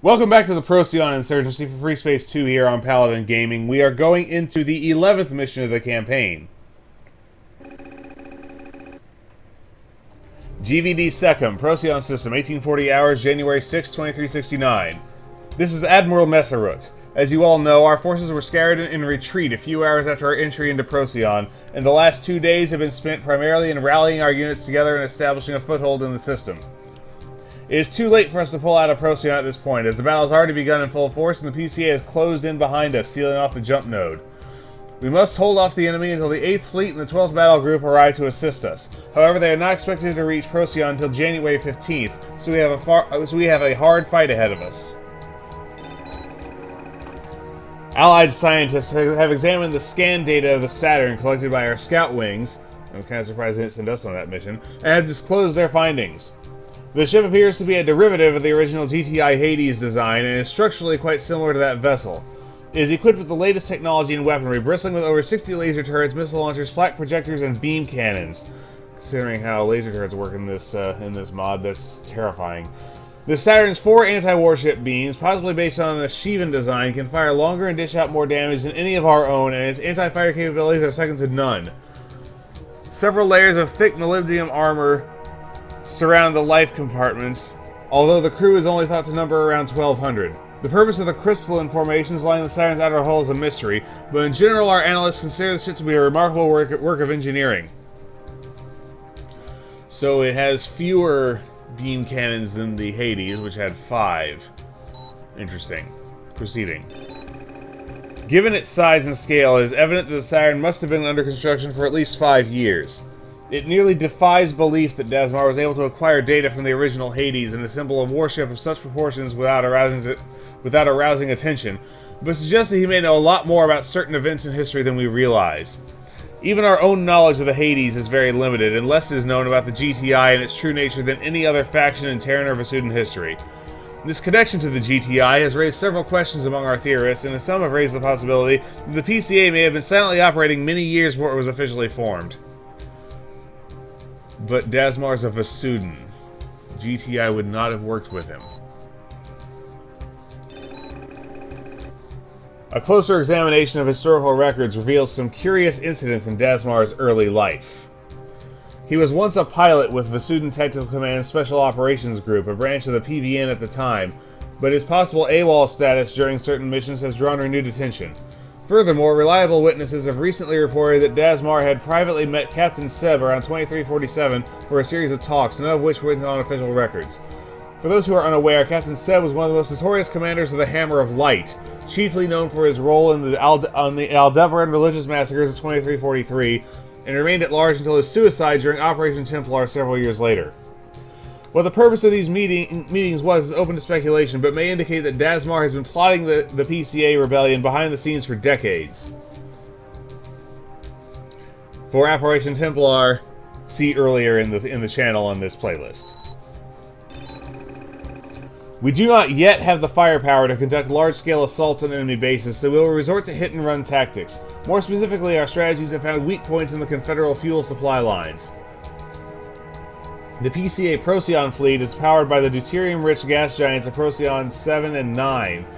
Welcome back to the Procyon Insurgency for Freespace 2 here on Paladin Gaming. We are going into the 11th mission of the campaign. GTD Saturn, Procyon System, 1840 hours, January 6, 2369. This is Admiral Messerut. As you all know, our forces were scattered in retreat a few hours after our entry into Procyon, and the last 2 days have been spent primarily in rallying our units together and establishing a foothold in the system. It is too late for us to pull out of Procyon at this point, as the battle has already begun in full force and the PCA has closed in behind us, sealing off the jump node. We must hold off the enemy until the 8th Fleet and the 12th Battle Group arrive to assist us. However, they are not expected to reach Procyon until January 15th, so we have a hard fight ahead of us. Allied scientists have examined the scan data of the Saturn collected by our scout wings. I'm kind of surprised they didn't send us on that mission, and have disclosed their findings. The ship appears to be a derivative of the original GTI Hades design and is structurally quite similar to that vessel. It is equipped with the latest technology and weaponry, bristling with over 60 laser turrets, missile launchers, flak projectors, and beam cannons. Considering how laser turrets work in this mod, that's terrifying. The Saturn's 4 anti-warship beams, possibly based on a Shivan design, can fire longer and dish out more damage than any of our own, and its anti-fighter capabilities are second to none. Several layers of thick molybdenum armor surround the life compartments, although the crew is only thought to number around 1,200. The purpose of the crystalline formations lining the Saturn's outer hull is a mystery, but in general our analysts consider the ship to be a remarkable work of engineering. So it has fewer beam cannons than the Hades, which had 5. Interesting. Proceeding. Given its size and scale, it is evident that the Saturn must have been under construction for at least 5 years. It nearly defies belief that Dasmar was able to acquire data from the original Hades and assemble a warship of such proportions without arousing attention, but suggests that he may know a lot more about certain events in history than we realize. Even our own knowledge of the Hades is very limited, and less is known about the GTI and its true nature than any other faction in Terran or Vasudan history. This connection to the GTI has raised several questions among our theorists, and some have raised the possibility that the PCA may have been silently operating many years before it was officially formed. But Dasmar's a Vasudan. GTI would not have worked with him. A closer examination of historical records reveals some curious incidents in Dasmar's early life. He was once a pilot with Vasudan Tactical Command's Special Operations Group, a branch of the PVN at the time, but his possible AWOL status during certain missions has drawn renewed attention. Furthermore, reliable witnesses have recently reported that Dasmar had privately met Captain Seb around 2347 for a series of talks, none of which went on official records. For those who are unaware, Captain Seb was one of the most notorious commanders of the Hammer of Light, chiefly known for his role in the Aldebaran religious massacres of 2343, and remained at large until his suicide during Operation Templar several years later. What the purpose of these meetings was is open to speculation, but may indicate that Dasmar has been plotting the PCA rebellion behind the scenes for decades. For Operation Templar, see earlier in the channel on this playlist. We do not yet have the firepower to conduct large-scale assaults on enemy bases, so we will resort to hit-and-run tactics. More specifically, our strategies have found weak points in the Confederate fuel supply lines. The PCA Procyon fleet is powered by the deuterium-rich gas giants of Procyon VII and IX,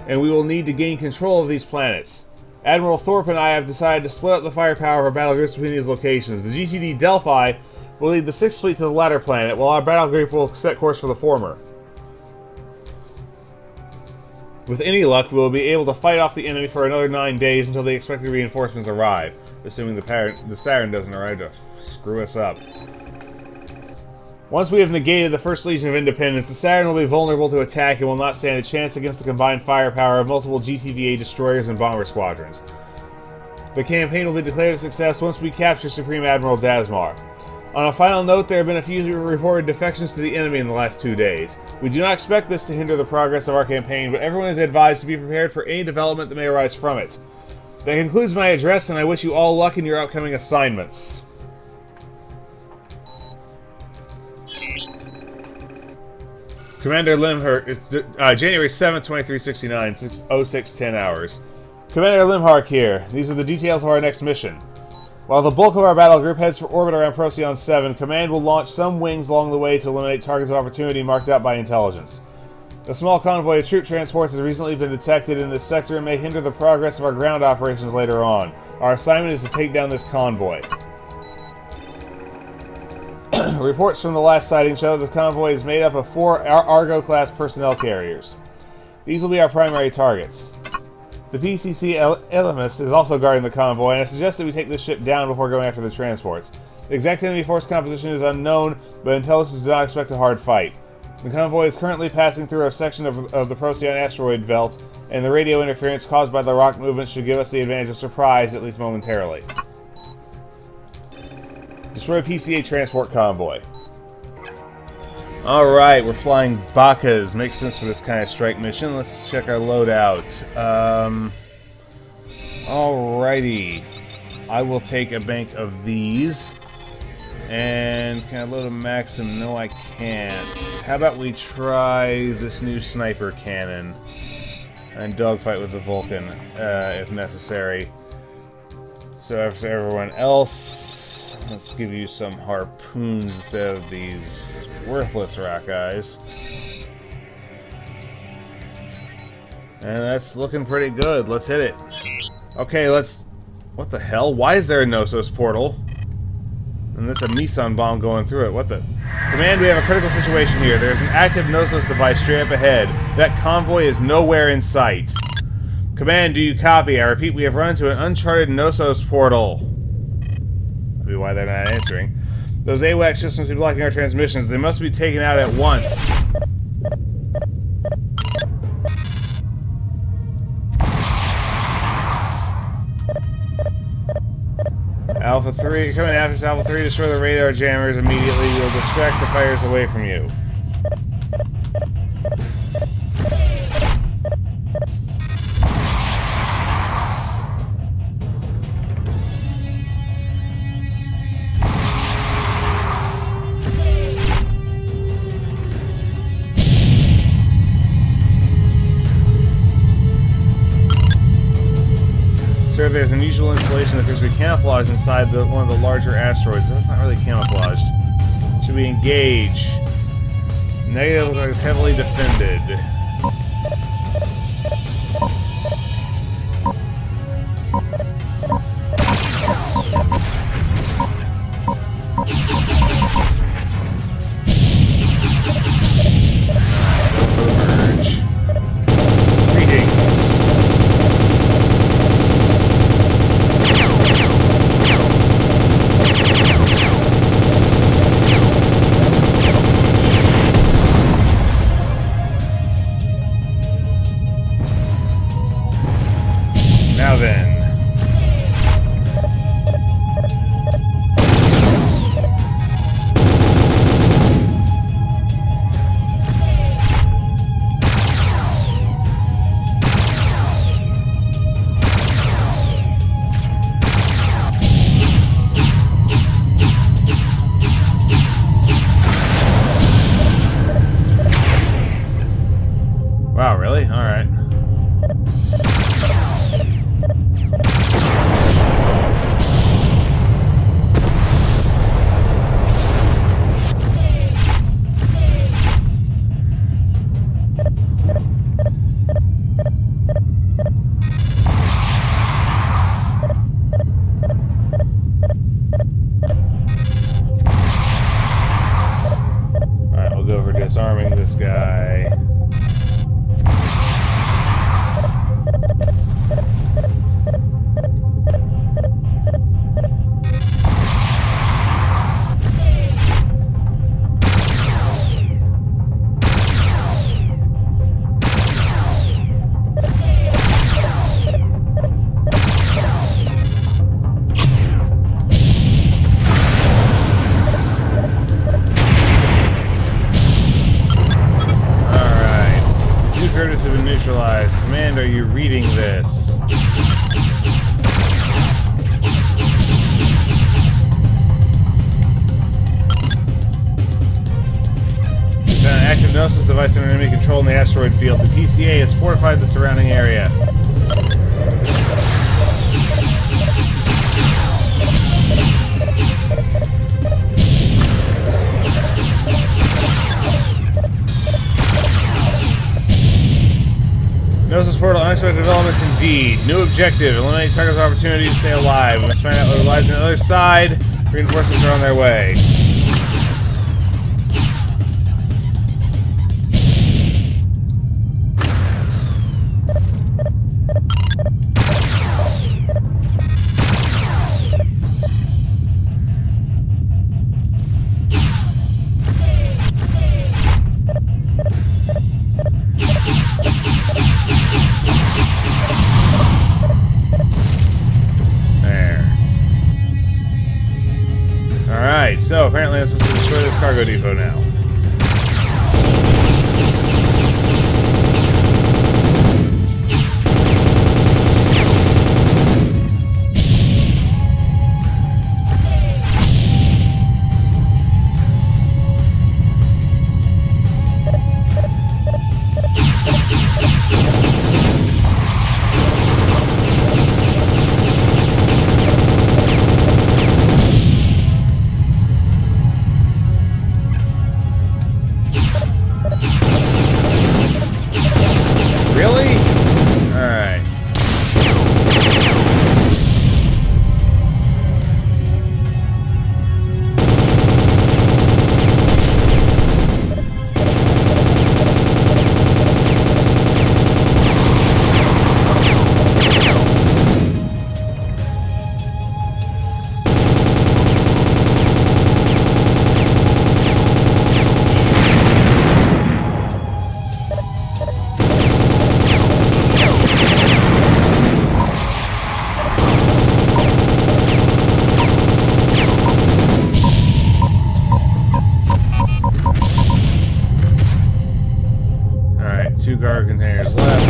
and we will need to gain control of these planets. Admiral Thorpe and I have decided to split up the firepower of our battle groups between these locations. The GTD Delphi will lead the 6th Fleet to the latter planet, while our battle group will set course for the former. With any luck, we will be able to fight off the enemy for another 9 days until the expected reinforcements arrive, assuming the Saturn doesn't arrive to screw us up. Once we have negated the First Legion of Independence, the Saturn will be vulnerable to attack and will not stand a chance against the combined firepower of multiple GTVA destroyers and bomber squadrons. The campaign will be declared a success once we capture Supreme Admiral Dasmar. On a final note, there have been a few reported defections to the enemy in the last 2 days. We do not expect this to hinder the progress of our campaign, but everyone is advised to be prepared for any development that may arise from it. That concludes my address, and I wish you all luck in your upcoming assignments. Commander Limher, January 7th, 2369, 0610 hours. Commander Limhark here. These are the details of our next mission. While the bulk of our battle group heads for orbit around Procyon VII, Command will launch some wings along the way to eliminate targets of opportunity marked out by intelligence. A small convoy of troop transports has recently been detected in this sector and may hinder the progress of our ground operations later on. Our assignment is to take down this convoy. Reports from the last sighting show that the convoy is made up of 4 Argo-class personnel carriers. These will be our primary targets. The PCC eleventh is also guarding the convoy, and I suggest that we take this ship down before going after the transports. The exact enemy force composition is unknown, but intelligence does not expect a hard fight. The convoy is currently passing through a section of the Procyon asteroid belt, and the radio interference caused by the rock movement should give us the advantage of surprise, at least momentarily. Destroy PCA transport convoy. Alright, we're flying Bakas. Makes sense for this kind of strike mission. Let's check our loadout. Alrighty. I will take a bank of these. And can I load a Maxim? No, I can't. How about we try this new sniper cannon and dogfight with the Vulcan, if necessary. So after everyone else, let's give you some harpoons instead of these worthless rock eyes. And that's looking pretty good. Let's hit it. Okay, let's... What the hell? Why is there a Knossos portal? And that's a Meson bomb going through it. What the... Command, we have a critical situation here. There's an active Knossos device straight up ahead. That convoy is nowhere in sight. Command, do you copy? I repeat, we have run into an uncharted Knossos portal. Maybe why they're not answering. Those AWACS systems be blocking our transmissions. They must be taken out at once. Alpha 3, coming after us, Alpha 3, destroy the radar jammers immediately. We'll distract the fighters away from you. There's an unusual installation that appears to be camouflaged inside one of the larger asteroids. That's not really camouflaged. Should we engage? Negative looks like it's heavily defended. Now then. Wow, really? All right. Alright, we'll go over disarming this guy. Curtis have been neutralized. Command, are you reading this? We found an active Knossos device under enemy control in the asteroid field. The PCA has fortified the surrounding area. Gnosis portal, unexpected developments indeed. New objective, eliminate target's opportunity to stay alive. We must find out what lies on the other side. Reinforcements are on their way. Alright, so apparently I'm supposed to destroy this cargo depot now. Two cargo containers left.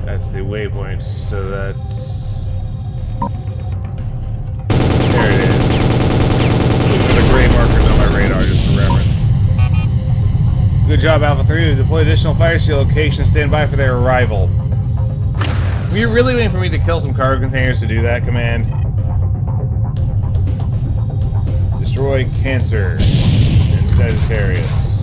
That's the waypoint, so that's... There it is. The gray markers on my radar, just for reference. Good job, Alpha 3. To deploy additional fire shield locations, stand by for their arrival. Were you really waiting for me to kill some cargo containers to do that, Command? Destroy Cancer in Sagittarius.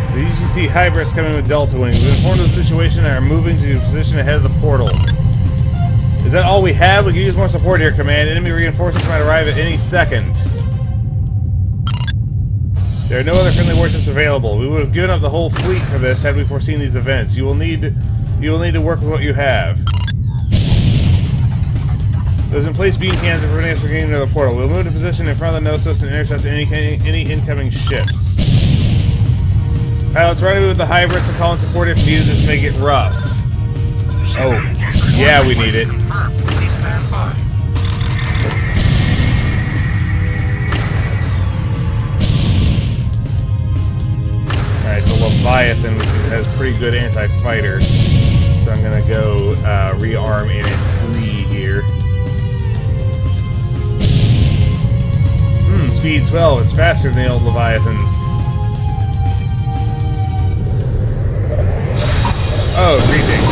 The UGC Hybris coming with Delta Wings. We've been informed of the situation and are moving to position ahead of the portal. Is that all we have? We can use more support here, Command. Enemy reinforcements might arrive at any second. There are no other friendly warships available. We would have given up the whole fleet for this had we foreseen these events. You will need to work with what you have. Those in place beam cans are preventing us from getting into the portal. We'll move to position in front of the Gnosis and intercept any incoming ships. Pilots, rendezvous with the Hybris and call in support if needed. This may get rough. Oh, yeah, we need it. Alright, so Leviathan, which has pretty good anti-fighter. So I'm gonna go rearm in its lead here. Speed 12, it's faster than the old Leviathans. Oh, greetings.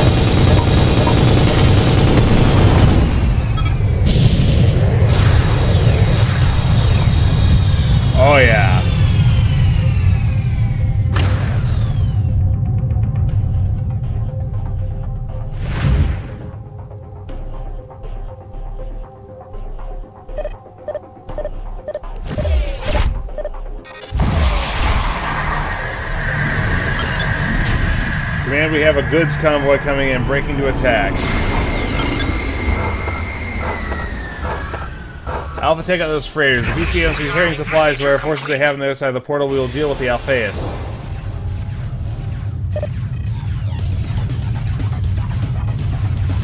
Oh yeah. Command, we have a goods convoy coming in, breaking to attack. Alpha, take out those freighters. If PCD is carrying supplies to our forces they have on the other side of the portal, we will deal with the Alphaeus.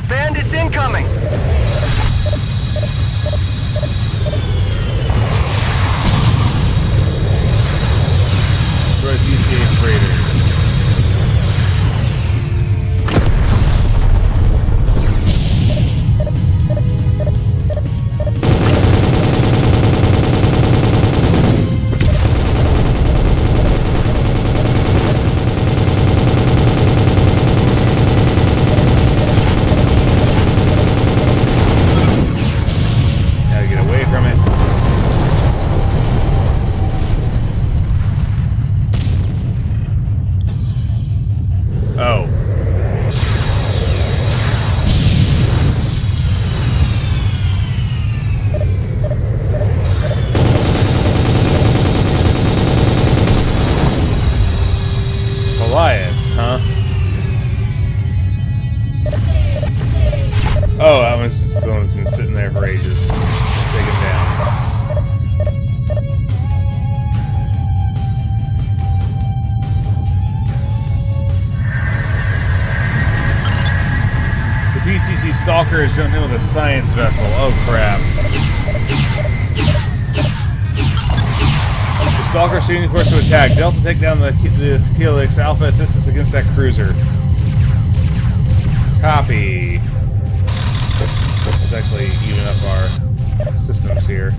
Bandits incoming! Destroy PCA freighters. Stalker has jumped in with a science vessel. Oh crap. The Stalker shooting course to attack. Delta take down the Helix. Alpha assistance against that cruiser. Copy. Let's actually even up our systems here.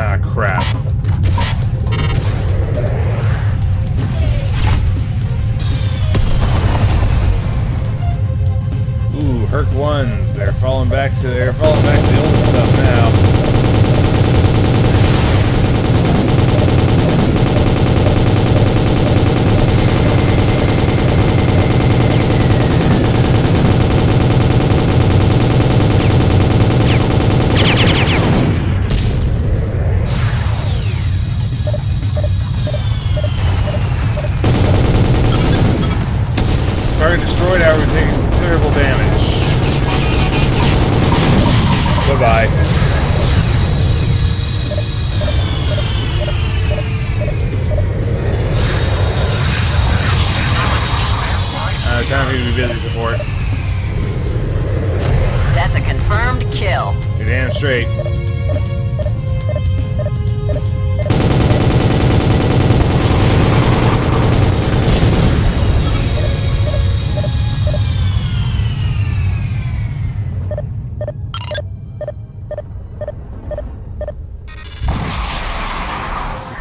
Ah, crap. Ooh, Herc 1s. They're falling back to the old stuff now. Target destroyed, however, taking considerable damage. Bye-bye. Time for you to be busy, support. That's a confirmed kill. You're damn straight.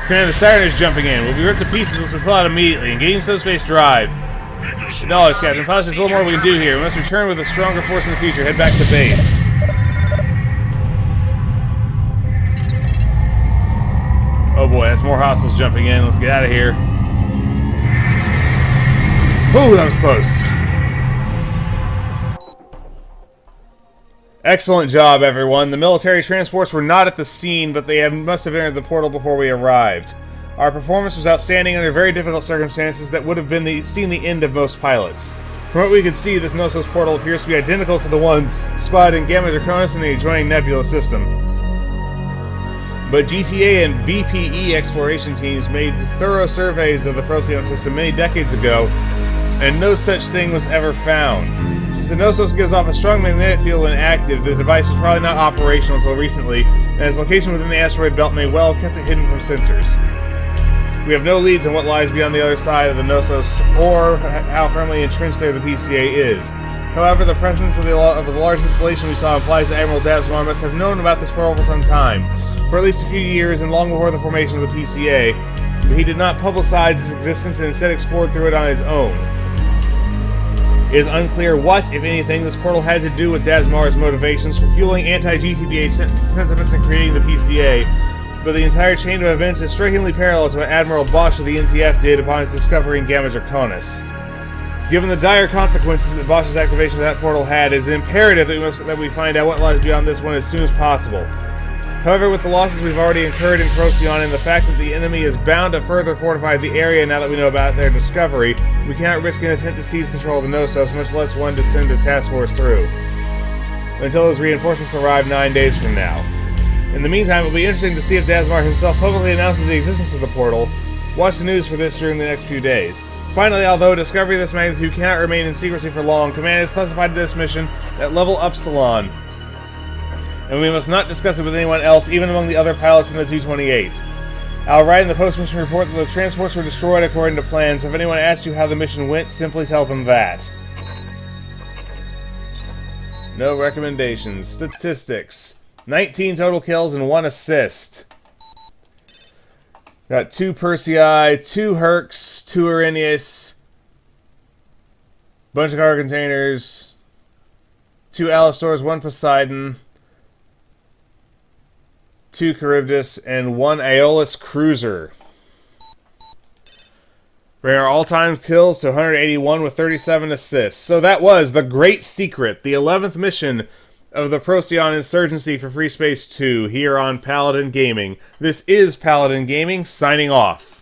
Commander Saturn is jumping in. We'll be ripped to pieces unless we pull out immediately. Engaging subspace drive. Acknowledge, Captain. Apologies, there's a little more we can do here. We must return with a stronger force in the future. Head back to base. Oh boy, that's more hostiles jumping in. Let's get out of here. Ooh, that was close. Excellent job, everyone. The military transports were not at the scene, but they must have entered the portal before we arrived. Our performance was outstanding under very difficult circumstances that would have been seen the end of most pilots. From what we could see, this Knossos portal appears to be identical to the ones spotted in Gamma Draconis and the adjoining nebula system. But GTA and VPE exploration teams made thorough surveys of the Procyon system many decades ago, and no such thing was ever found. Since the Knossos gives off a strong magnetic field when active, the device was probably not operational until recently, and its location within the asteroid belt may well have kept it hidden from sensors. We have no leads on what lies beyond the other side of the Knossos, or how firmly entrenched there the PCA is. However, the presence of the large installation we saw implies that Admiral Dazmar must have known about this portal for some time, for at least a few years and long before the formation of the PCA, but he did not publicize its existence and instead explored through it on his own. It is unclear what, if anything, this portal had to do with Dazmar's motivations for fueling anti-GTBA sentiments and creating the PCA, but the entire chain of events is strikingly parallel to what Admiral Bosch of the NTF did upon his discovery in Gamma Draconis. Given the dire consequences that Bosch's activation of that portal had, it is imperative that we find out what lies beyond this one as soon as possible. However, with the losses we've already incurred in Procyon and the fact that the enemy is bound to further fortify the area now that we know about their discovery, we cannot risk an attempt to seize control of the Knossos, much less one to send a task force through, until those reinforcements arrive 9 days from now. In the meantime, it will be interesting to see if Dazmar himself publicly announces the existence of the portal. Watch the news for this during the next few days. Finally, although discovery of this magnitude cannot remain in secrecy for long, Command has classified this mission at level Upsilon, and we must not discuss it with anyone else, even among the other pilots in the 228th. I'll write in the post-mission report that the transports were destroyed according to plan, so if anyone asks you how the mission went, simply tell them that. No recommendations. Statistics. 19 total kills and 1 assist. Got 2 Persei, 2 Hercs, 2 Arrhenius, bunch of cargo containers, 2 Alastors, 1 Poseidon, 2 Charybdis, and 1 Aeolus cruiser. Bring our all-time kills to 181 with 37 assists. So that was The Great Secret, the 11th mission of the Procyon Insurgency for Freespace 2 here on Paladin Gaming. This is Paladin Gaming, signing off.